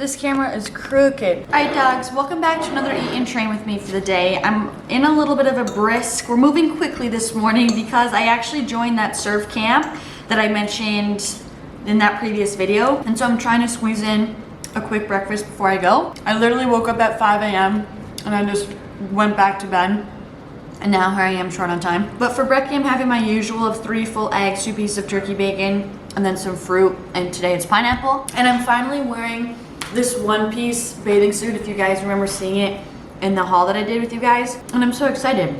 This camera is crooked. All right, dogs, welcome back to another Eat and Train with me for the day. I'm in a little bit of a brisk. We're moving quickly this morning because I actually joined that surf camp that I mentioned in that previous video. And so I'm trying to squeeze in a quick breakfast before I go. I literally woke up at 5 a.m. and I just went back to bed. And now here I am short on time. But for brekkie, I'm having my usual of 3 full eggs, 2 pieces of turkey bacon, and then some fruit. And today it's pineapple. And I'm finally wearing this one-piece bathing suit, if you guys remember seeing it in the haul that I did with you guys. And I'm so excited.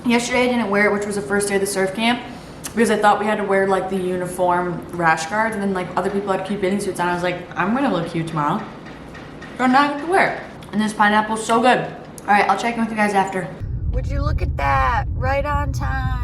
Yesterday I didn't wear it, which was the first day of the surf camp, because I thought we had to wear like the uniform rash guards, and then like other people had cute bathing suits on. I was like, I'm gonna look cute tomorrow, so I'm not gonna wear it. And this pineapple's so good. All right, I'll check in with you guys after. Would you look at that? Right on time.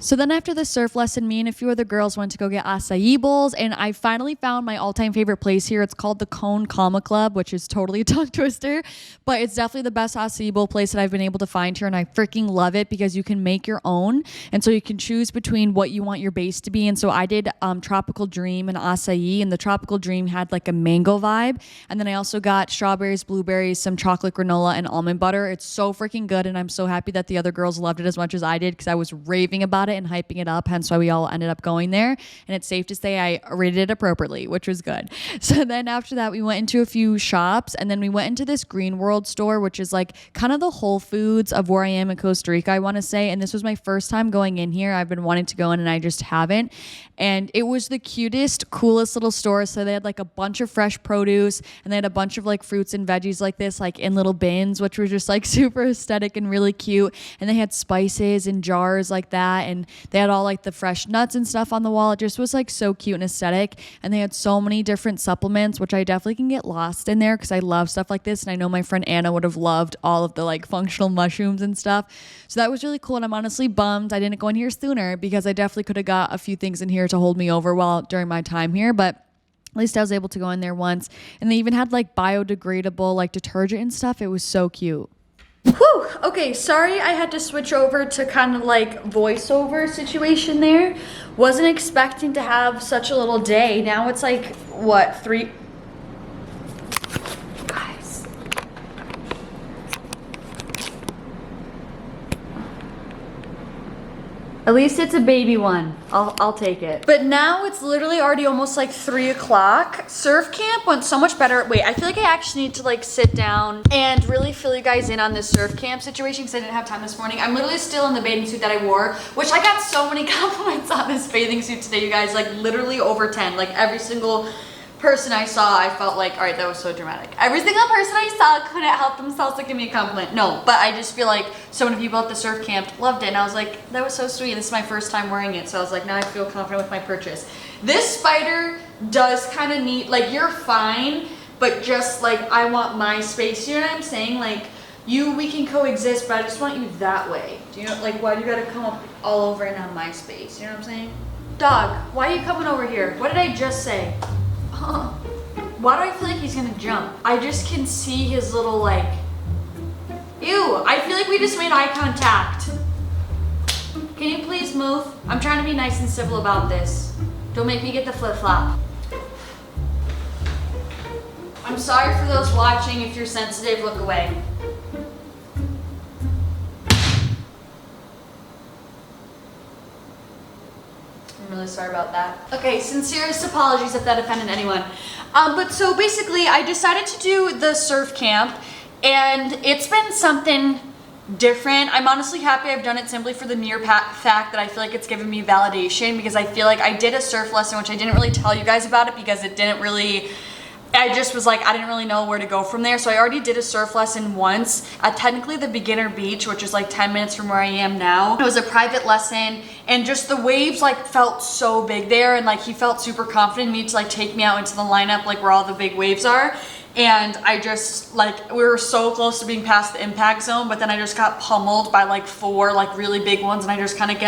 So then after the surf lesson, me and a few other girls went to go get acai bowls, and I finally found my all-time favorite place here. It's called the Cone Comma Club, which is totally a tongue twister, but it's definitely the best acai bowl place that I've been able to find here, and I freaking love it because you can make your own, and so you can choose between what you want your base to be. And so I did Tropical Dream and acai, and the Tropical Dream had like a mango vibe, and then I also got strawberries, blueberries, some chocolate granola, and almond butter. It's so freaking good, and I'm so happy that the other girls loved it as much as I did because I was raving about it and hyping it up, hence why we all ended up going there. And it's safe to say I rated it appropriately, which was good. So then after that, we went into a few shops, and then we went into this Green World store, which is like kind of the Whole Foods of where I am in Costa Rica, I want to say. And this was my first time going in here. I've been wanting to go in and I just haven't. And it was the cutest, coolest little store. So they had like a bunch of fresh produce, and they had a bunch of like fruits and veggies like this, like in little bins, which were just like super aesthetic and really cute. And they had spices in jars like that, and they had all like the fresh nuts and stuff on the wall. It just was like so cute and aesthetic. And they had so many different supplements, which I definitely can get lost in there because I love stuff like this. And I know my friend Anna would have loved all of the like functional mushrooms and stuff. So that was really cool. And I'm honestly bummed I didn't go in here sooner because I definitely could have got a few things in here to hold me over during my time here. But at least I was able to go in there once. And they even had like biodegradable like detergent and stuff. It was so cute. Whew, okay, sorry I had to switch over to kind of like voiceover situation there. Wasn't expecting to have such a little day. Now it's like, what, 3? Guys. At least it's a baby one. I'll take it. But now it's literally already almost like 3 o'clock. Surf camp went so much better. Wait, I feel like I actually need to like sit down and really fill you guys in on this surf camp situation because I didn't have time this morning. I'm literally still in the bathing suit that I wore, which I got so many compliments on this bathing suit today, you guys. Like literally over 10. Like every single person I saw, I felt like, all right, that was so dramatic. Every single person I saw couldn't help themselves to give me a compliment. No, but I just feel like so many people at the surf camp loved it, and I was like, that was so sweet. This is my first time wearing it, so I was like, now I feel confident with my purchase. This spider does kind of need, like, you're fine, but just like, I want my space. You know what I'm saying? Like, we can coexist, but I just want you that way. Do you know, like, why do you gotta come up all over and on my space? You know what I'm saying? Dog, why are you coming over here? What did I just say? Why do I feel like he's gonna jump? I just can see his little like, ew, I feel like we just made eye contact. Can you please move? I'm trying to be nice and civil about this. Don't make me get the flip-flop. I'm sorry for those watching. If you're sensitive, look away. I'm really sorry about that. Okay, sincerest apologies if that offended anyone. But so basically, I decided to do the surf camp, and it's been something different. I'm honestly happy I've done it simply for the mere fact that I feel like it's given me validation, because I feel like I did a surf lesson, which I didn't really tell you guys about it because it didn't really, I just was like, I didn't really know where to go from there. So I already did a surf lesson once at technically the beginner beach, which is like 10 minutes from where I am now. It was a private lesson, and just the waves like felt so big there, and like he felt super confident in me to like take me out into the lineup like where all the big waves are. And I just like, we were so close to being past the impact zone, but then I just got pummeled by like 4 like really big ones, and I just kind of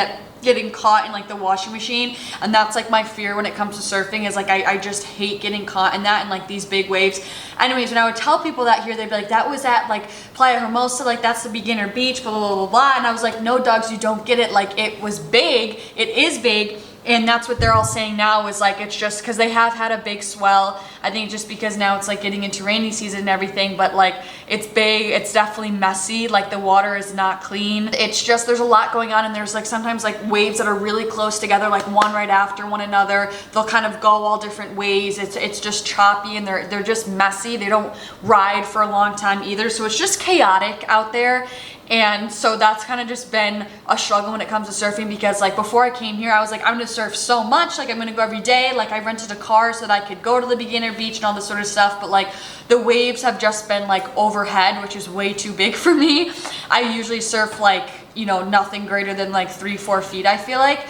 getting caught in like the washing machine. And that's like my fear when it comes to surfing, is like I just hate getting caught in that and like these big waves. Anyways, when I would tell people that here, they'd be like, that was at like Playa Hermosa, like that's the beginner beach, blah blah blah blah. And I was like, no dogs, you don't get it. Like it was big, it is big, And that's what they're all saying now is like, it's just because they have had a big swell. I think just because now it's like getting into rainy season and everything, but like it's big, it's definitely messy. Like the water is not clean. It's just, there's a lot going on, and there's like sometimes like waves that are really close together, like one right after one another. They'll kind of go all different ways. It's just choppy, and they're just messy. They don't ride for a long time either. So it's just chaotic out there. And so that's kind of just been a struggle when it comes to surfing, because like before I came here, I was like, I'm gonna surf so much, like I'm gonna go every day. Like I rented a car so that I could go to the beginner beach and all this sort of stuff. But like the waves have just been like overhead, which is way too big for me. I usually surf like, you know, nothing greater than like 3-4 feet, I feel like.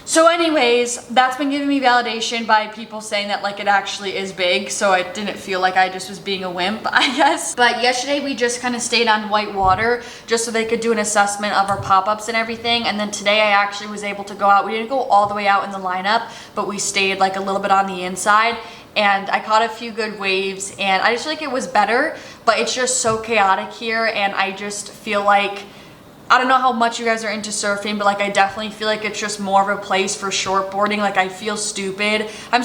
So anyways, that's been giving me validation by people saying that like it actually is big, so I didn't feel like I just was being a wimp, I guess. But yesterday we just kind of stayed on white water just so they could do an assessment of our pop-ups and everything, and then today I actually was able to go out. We didn't go all the way out in the lineup, but we stayed like a little bit on the inside, and I caught a few good waves, and I just feel like it was better, but it's just so chaotic here, and I just feel like, I don't know how much you guys are into surfing, but like I definitely feel like it's just more of a place for shortboarding. Like I feel stupid. I'm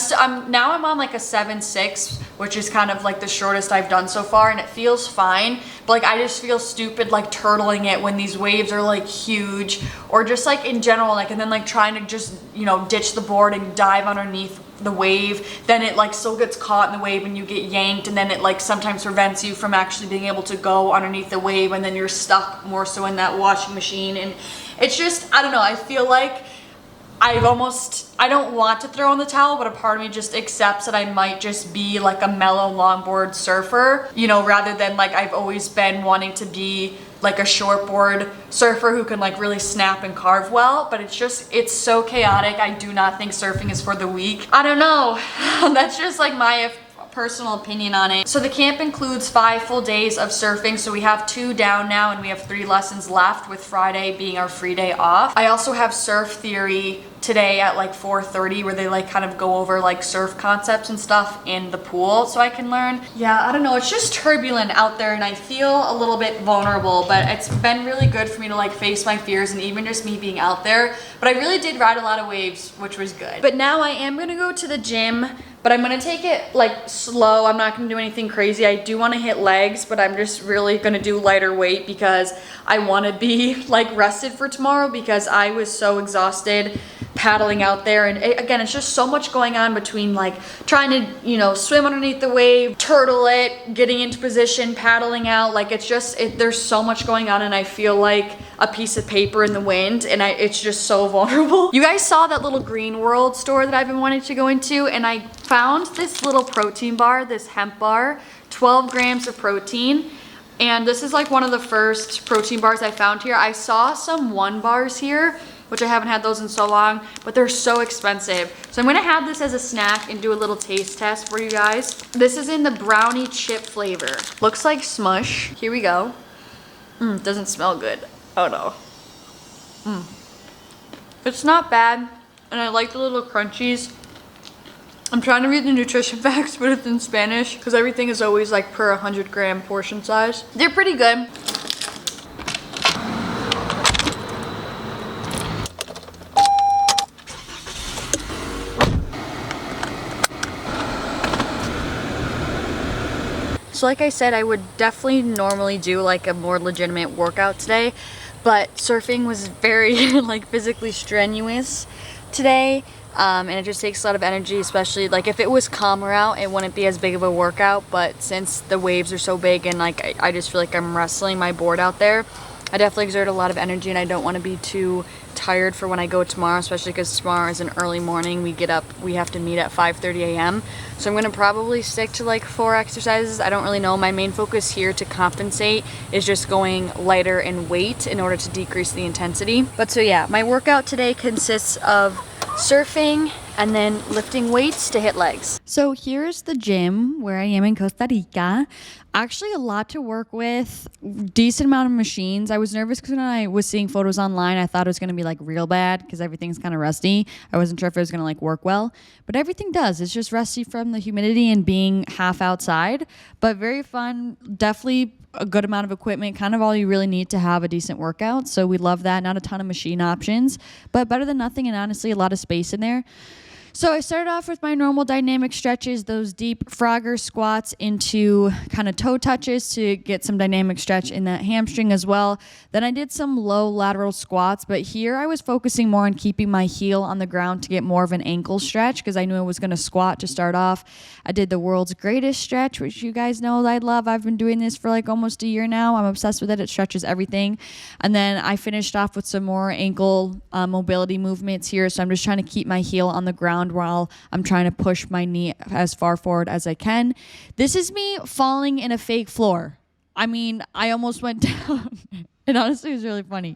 on like a 7.6, which is kind of like the shortest I've done so far, and it feels fine. But like I just feel stupid like turtling it when these waves are like huge, or just like in general, like, and then like trying to just, you know, ditch the board and dive underneath the wave. Then it like still gets caught in the wave and you get yanked, and then it like sometimes prevents you from actually being able to go underneath the wave, and then you're stuck more so in that washing machine. And it's just, I don't know, I feel like I don't want to throw in the towel, but a part of me just accepts that I might just be like a mellow longboard surfer, you know, rather than like I've always been wanting to be like a shortboard surfer who can like really snap and carve well. But it's just, it's so chaotic. I do not think surfing is for the weak. I don't know. That's just like my personal opinion on it. So the camp includes 5 full days of surfing. So we have 2 down now, and we have 3 lessons left, with Friday being our free day off. I also have surf theory today at like 4:30, where they like kind of go over like surf concepts and stuff in the pool so I can learn. Yeah, I don't know, it's just turbulent out there, and I feel a little bit vulnerable, but it's been really good for me to like face my fears, and even just me being out there. But I really did ride a lot of waves, which was good. But now I am gonna go to the gym, but I'm gonna take it like slow. I'm not gonna do anything crazy. I do wanna hit legs, but I'm just really gonna do lighter weight because I wanna be like rested for tomorrow, because I was so exhausted paddling out there. And again, it's just so much going on between like trying to, you know, swim underneath the wave, turtle it, getting into position, paddling out. Like it's just, there's so much going on, and I feel like a piece of paper in the wind, and it's just so vulnerable. You guys saw that little Green World store that I've been wanting to go into, and I found this little protein bar, this hemp bar, 12 grams of protein. And this is like one of the first protein bars I found here. I saw some One bars here, which I haven't had those in so long, but they're so expensive. So I'm gonna have this as a snack and do a little taste test for you guys. This is in the brownie chip flavor. Looks like Smush. Here we go. Doesn't smell good. Oh no. It's not bad, and I like the little crunchies. I'm trying to read the nutrition facts, but it's in Spanish, because everything is always like per 100 gram portion size. They're pretty good. So like I said, I would definitely normally do like a more legitimate workout today, but surfing was very like physically strenuous today, and it just takes a lot of energy, especially like if it was calmer out, it wouldn't be as big of a workout. But since the waves are so big and like I just feel like I'm wrestling my board out there, I definitely exert a lot of energy, and I don't want to be too tired for when I go tomorrow, especially because tomorrow is an early morning. We get up, we have to meet at 5:30 a.m. So I'm gonna probably stick to like 4 exercises. I don't really know. My main focus here to compensate is just going lighter in weight in order to decrease the intensity. But so yeah, my workout today consists of surfing and then lifting weights to hit legs. So here's the gym where I am in Costa Rica. Actually, a lot to work with, decent amount of machines. I was nervous because when I was seeing photos online, I thought it was going to be like real bad because everything's kind of rusty. I wasn't sure if it was going to like work well, but everything does. It's just rusty from the humidity and being half outside, but very fun. Definitely a good amount of equipment, kind of all you really need to have a decent workout. So we love that. Not a ton of machine options, but better than nothing, and honestly, a lot of space in there. So I started off with my normal dynamic stretches, those deep Frogger squats into kind of toe touches to get some dynamic stretch in that hamstring as well. Then I did some low lateral squats, but here I was focusing more on keeping my heel on the ground to get more of an ankle stretch because I knew I was going to squat to start off. I did the world's greatest stretch, which you guys know I love. I've been doing this for like almost a year now. I'm obsessed with it. It stretches everything. And then I finished off with some more ankle mobility movements here. So I'm just trying to keep my heel on the ground while I'm trying to push my knee as far forward as I can. This is me falling in a fake floor. I mean, I almost went down. It honestly was really funny.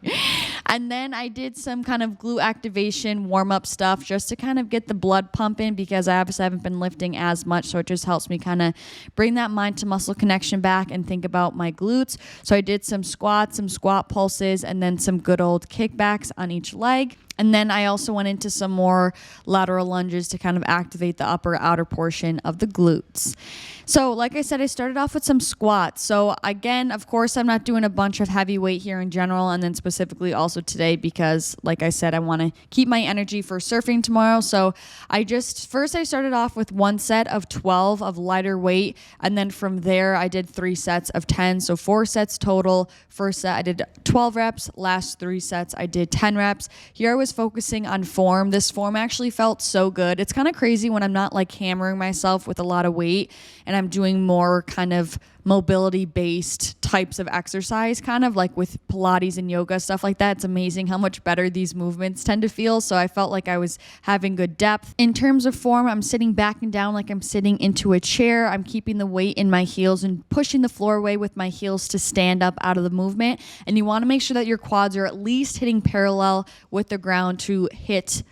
And then I did some kind of glute activation warm-up stuff just to kind of get the blood pumping because I obviously haven't been lifting as much. So it just helps me kind of bring that mind to muscle connection back and think about my glutes. So I did some squats, some squat pulses, and then some good old kickbacks on each leg. And then I also went into some more lateral lunges to kind of activate the upper outer portion of the glutes. So like I said, I started off with some squats. So again, of course, I'm not doing a bunch of heavy weight here in general, and then specifically also today because like I said, I want to keep my energy for surfing tomorrow. So I started off with one set of 12 of lighter weight. And then from there, I did 3 sets of 10. So 4 sets total. First set, I did 12 reps. Last 3 sets, I did 10 reps. Here I was focusing on form. This form actually felt so good. It's kind of crazy when I'm not like hammering myself with a lot of weight and I'm doing more kind of mobility based types of exercise, kind of like with Pilates and yoga, stuff like that. It's amazing how much better these movements tend to feel. So I felt like I was having good depth. In terms of form, I'm sitting back and down like I'm sitting into a chair. I'm keeping the weight in my heels and pushing the floor away with my heels to stand up out of the movement. And you want to make sure that your quads are at least hitting parallel with the ground to hit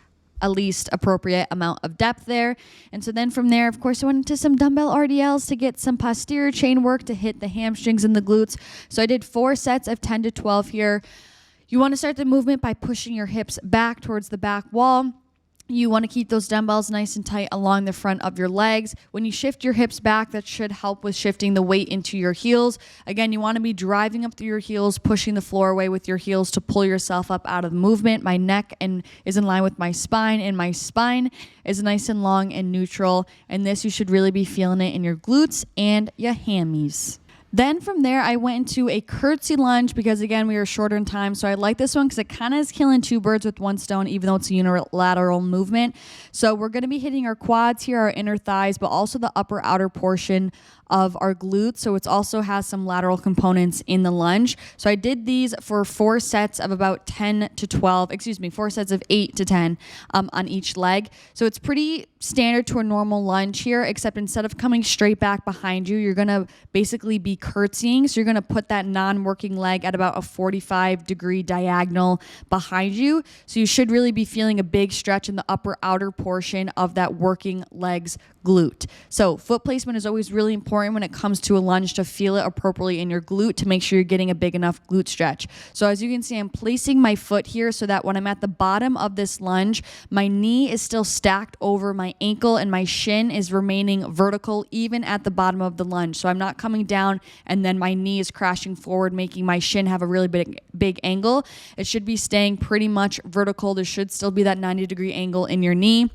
at least appropriate amount of depth there. And so then from there, of course, I went into some dumbbell RDLs to get some posterior chain work to hit the hamstrings and the glutes. So I did 4 sets of 10 to 12 here. You want to start the movement by pushing your hips back towards the back wall. You want to keep those dumbbells nice and tight along the front of your legs. When you shift your hips back, that should help with shifting the weight into your heels. Again, you want to be driving up through your heels, pushing the floor away with your heels to pull yourself up out of the movement. My neck is in line with my spine, and my spine is nice and long and neutral. And this, you should really be feeling it in your glutes and your hammies. Then from there, I went into a curtsy lunge because, again, we were shorter in time. So I like this one because it kind of is killing 2 birds with 1 stone, even though it's a unilateral movement. So we're going to be hitting our quads here, our inner thighs, but also the upper outer portion of our glutes. So it also has some lateral components in the lunge. So I did these for 4 sets of about 10 to 12, 4 sets of 8 to 10 on each leg. So it's pretty standard to a normal lunge here, except instead of coming straight back behind you, you're going to basically be curtsying. So you're going to put that non-working leg at about a 45-degree diagonal behind you. So you should really be feeling a big stretch in the upper outer portion of that working leg's glute. So foot placement is always really important when it comes to a lunge to feel it appropriately in your glute to make sure you're getting a big enough glute stretch. So as you can see, I'm placing my foot here so that when I'm at the bottom of this lunge, my knee is still stacked over my ankle and my shin is remaining vertical even at the bottom of the lunge. So I'm not coming down and then my knee is crashing forward, making my shin have a really big angle. It should be staying pretty much vertical. There should still be that 90-degree angle in your knee.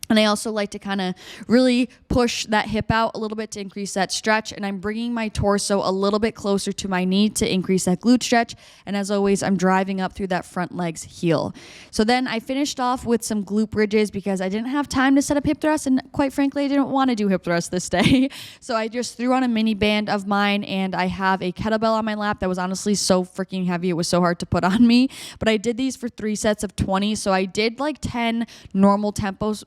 And I also like to kind of really push that hip out a little bit to increase that stretch. And I'm bringing my torso a little bit closer to my knee to increase that glute stretch. And as always, I'm driving up through that front leg's heel. So then I finished off with some glute bridges because I didn't have time to set up hip thrusts. And quite frankly, I didn't want to do hip thrusts this day. So I just threw on a mini band of mine and I have a kettlebell on my lap that was honestly so freaking heavy. It was so hard to put on me. But I did these for 3 sets of 20. So I did like 10 normal tempos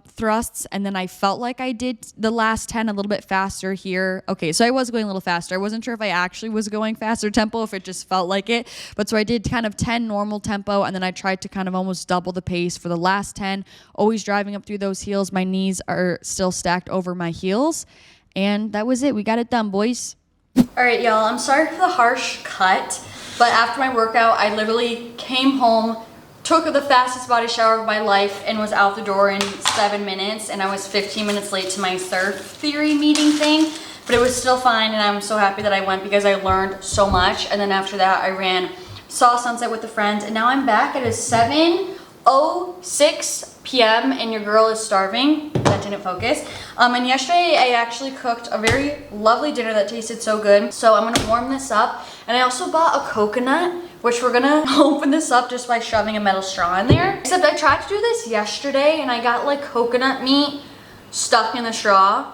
thrusts, and then I felt like I did the last 10 a little bit faster here. Okay, so I was going a little faster. I wasn't sure if I actually was going faster tempo, if it just felt like it. But so I did kind of 10 normal tempo, and then I tried to kind of almost double the pace for the last 10, always driving up through those heels. My knees are still stacked over my heels. And that was it. We got it done, boys. All right, y'all, I'm sorry for the harsh cut, but after my workout, I literally came home, took the fastest body shower of my life, and was out the door in 7 minutes, and I was 15 minutes late to my surf theory meeting thing, but it was still fine, and I'm so happy that I went because I learned so much. And then after that, I saw sunset with a friend, and now I'm back. It is 7:06 p.m. and your girl is starving. That didn't focus. And yesterday I actually cooked a very lovely dinner that tasted so good. So I'm gonna warm this up. And I also bought a coconut, which we're gonna open this up just by shoving a metal straw in there. Except I tried to do this yesterday and I got like coconut meat stuck in the straw.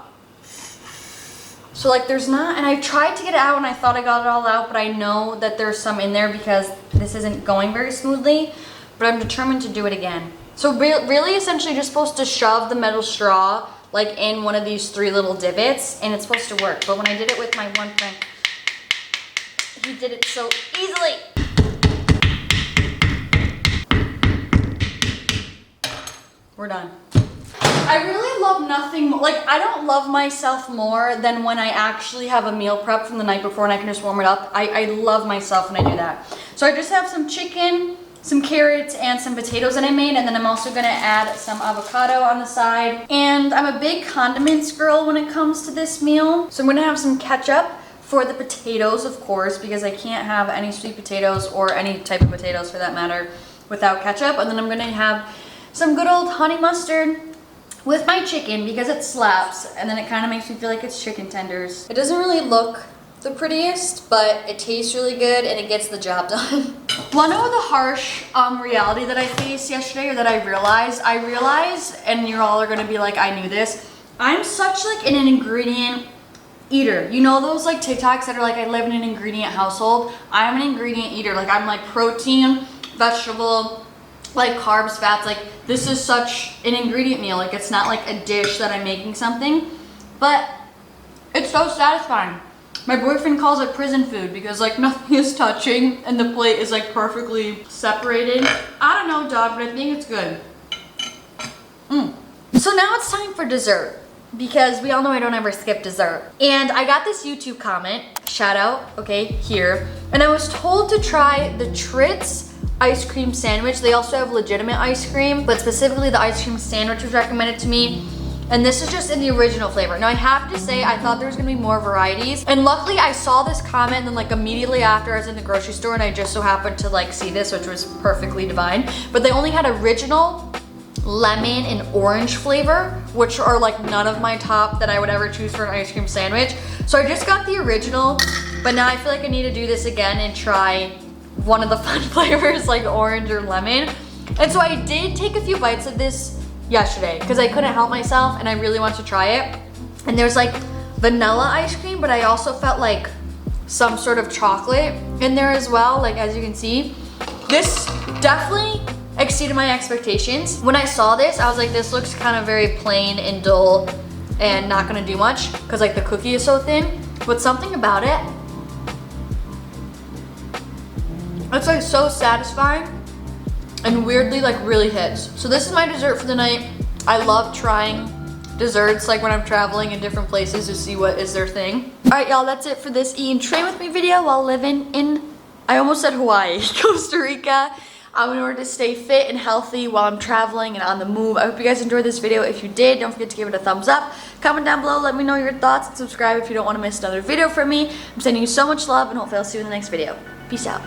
So like there's not, and I tried to get it out and I thought I got it all out, but I know that there's some in there because this isn't going very smoothly, but I'm determined to do it again. So really essentially just supposed to shove the metal straw like in one of these 3 little divots and it's supposed to work. But when I did it with my one friend, he did it so easily. We're done. I really love nothing, like I don't love myself more than when I actually have a meal prep from the night before and I can just warm it up. I love myself when I do that. So I just have some chicken, some carrots, and some potatoes that I made, and then I'm also gonna add some avocado on the side. And I'm a big condiments girl when it comes to this meal. So I'm gonna have some ketchup for the potatoes, of course, because I can't have any sweet potatoes or any type of potatoes for that matter without ketchup. And then I'm gonna have some good old honey mustard with my chicken because it slaps, and then it kind of makes me feel like it's chicken tenders. It doesn't really look the prettiest, but it tastes really good and it gets the job done. Wanna know the harsh reality that I faced yesterday, or that I realized? And you all are gonna be like, I knew this. I'm such like an ingredient eater. You know those like TikToks that are like, I live in an ingredient household? I'm an ingredient eater. Like I'm like protein, vegetable, like carbs, fats. Like this is such an ingredient meal. Like it's not like a dish that I'm making something, but it's so satisfying. My boyfriend calls it prison food because like nothing is touching and the plate is like perfectly separated. I don't know, dog, but I think it's good. So now it's time for dessert because we all know I don't ever skip dessert. And I got this YouTube comment, shout out, okay, here. And I was told to try the Tritz ice cream sandwich. They also have legitimate ice cream, but specifically the ice cream sandwich was recommended to me. And this is just in the original flavor. Now I have to say, I thought there was gonna be more varieties. And luckily I saw this comment and then like immediately after I was in the grocery store and I just so happened to like see this, which was perfectly divine. But they only had original, lemon, and orange flavor, which are like none of my top that I would ever choose for an ice cream sandwich. So I just got the original, but now I feel like I need to do this again and try one of the fun flavors like orange or lemon. And so I did take a few bites of this yesterday because I couldn't help myself and I really want to try it. And there's like vanilla ice cream, but I also felt like some sort of chocolate in there as well. Like as you can see, this definitely exceeded my expectations. When I saw this, I was like, this looks kind of very plain and dull and not gonna do much because like the cookie is so thin, but something about it, it's like so satisfying and weirdly like really hits. So this is my dessert for the night. I love trying desserts like when I'm traveling in different places to see what is their thing. All right, y'all, that's it for this eat and train with me video while living in, I almost said Hawaii, Costa Rica. In order to stay fit and healthy while I'm traveling and on the move. I hope you guys enjoyed this video. If you did, don't forget to give it a thumbs up. Comment down below, let me know your thoughts, and subscribe if you don't want to miss another video from me. I'm sending you so much love and hopefully I'll see you in the next video. Peace out.